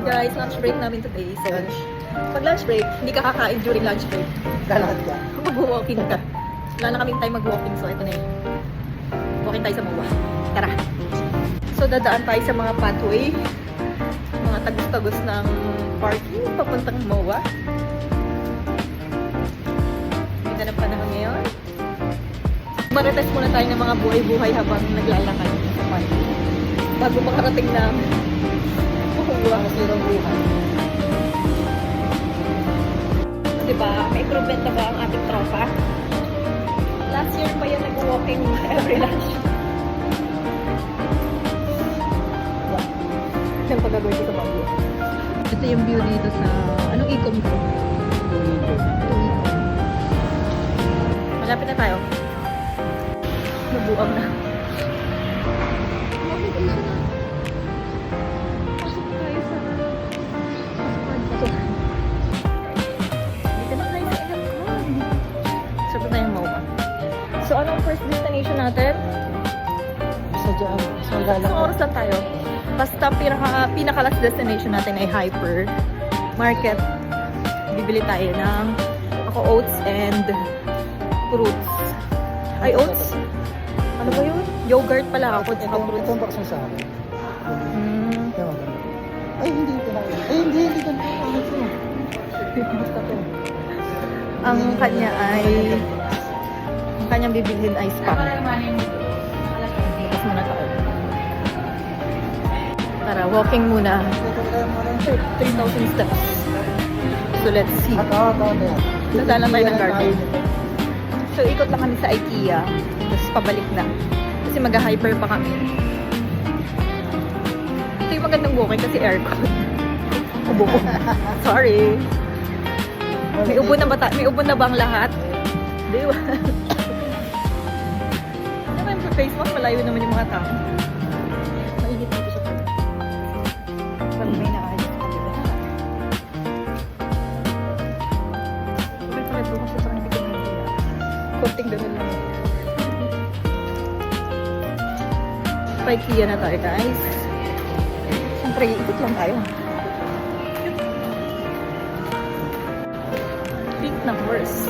Guys, lunch break namin today. So, pag lunch break, hindi ka kakain during lunch break. Lalakad ka. Mag-walking ka. Wala na kaming time mag-walking. So, ito na yun. Walking tayo sa MOA. Tara. So, dadaan tayo sa mga pathway. Mga tagos-tagos ng parking papuntang MOA. Ganda ng panahon ngayon. Marites muna tayo ng mga buhay-buhay habang naglalakad sa parking. Bago makarating na MOA. Masirang buhay. Diba, may improvement na ba ang ating tropa? Last year pa yan nag-walking every lunch. Yan pa gagawin ko sa bago. Ito yung view dito sa... Anong ecom ko? Malapit na tayo. Nabuang na. Pasok tayo sa... Pasok. Dito na tayo sa Ilocon. So, ito tayong MOA. So, anong first destination natin? Sa dyan. Sa Isang lalakad. oras lang tayo. Basta pinaka-last destination natin ay Hyper Market. Bibili tayo ng oats and fruits. Ay, oats? Ano ba yun? Yogurt pala ako, tsaka fruits. Itong baksan sa akin. Mm. Yan, maganda. Ay, hindi ko na. Ay, hindi ganito. Ano ito? Basta to. Ang kanya ay... Ang kanyang bibilhin ay spam. Tapos muna tayo. Tara, walking muna. 3,000 steps. So, let's see. Ito. Nadala tayo ng garden. So, ikot lang kami sa IKEA. Tapos, pabalik na. Kasi mag-hyper pa kami. Ito yung magandang walking kasi aircon. Ubo ko. Sorry. May ubo na ba, may ubo na ba ang lahat? Di ba? Naman sa face mask, malayo naman yung mga tao. Mainit dito siya. Pag may nakaayos ka dito. Ulit ko kasi parang hindi ko nila. Konting ganun lang. Pa IKEA na tayo, guys. Siyempre, ikot lang tayo. Pink na horse.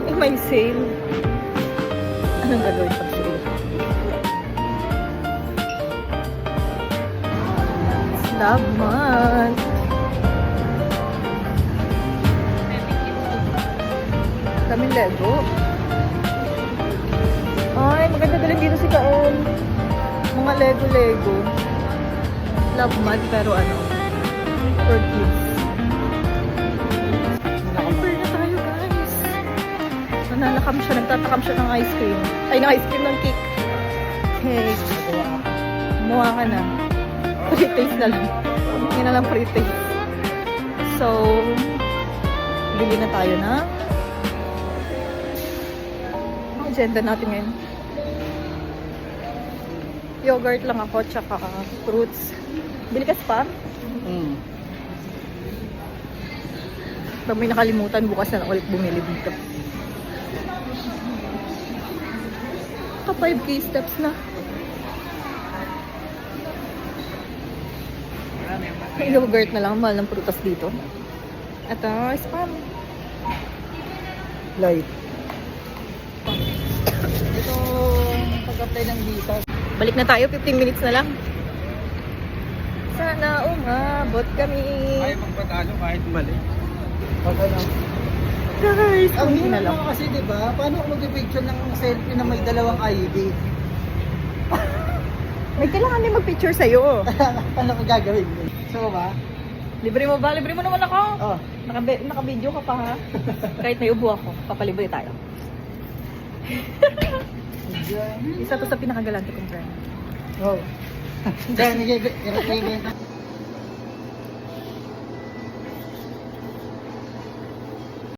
Eh, may sale. Anong gagawin pag sale? It's love month. Daming Lego. Ay, maganda galing dito si Kaon. Mga Lego. Love month, pero ano, for kids. Hyper na tayo, guys. Nanalakam siya, nagtatakam siya ng ice cream. Ay, ng ice cream, ng cake. Hey, muha ka na. Free taste na lang. Yan na lang free taste. So, bili na tayo na. Ang agenda natin ngayon. Yogurt lang ako, tsaka fruits. Bili ka pa? Pag may nakalimutan, bukas na lang ulit bumili dito. Ka 5K steps na. Yogurt na lang, mahal ng prutas dito. Ito, spam. Light. Ito, pag-apply ng visa. Balik na tayo, 15 minutes na lang. Sana umabot kami. Ay, magpatalo kahit mali. Pag ano. Guys, Ang uwi na hirap lang. naman kasi, di ba? Paano kung mag-picture ng selfie na may dalawang ID? May kailangan din mag-picture sa'yo. Ano ka gagawin? So ba? Libre mo ba? Libre mo naman ako. Oh. Naka-video ka pa, ha? Kahit may ubo ako, papalibre tayo. Isa to sa pinakagalante kong friend. Oh. Dahil nag-i-i-i-i.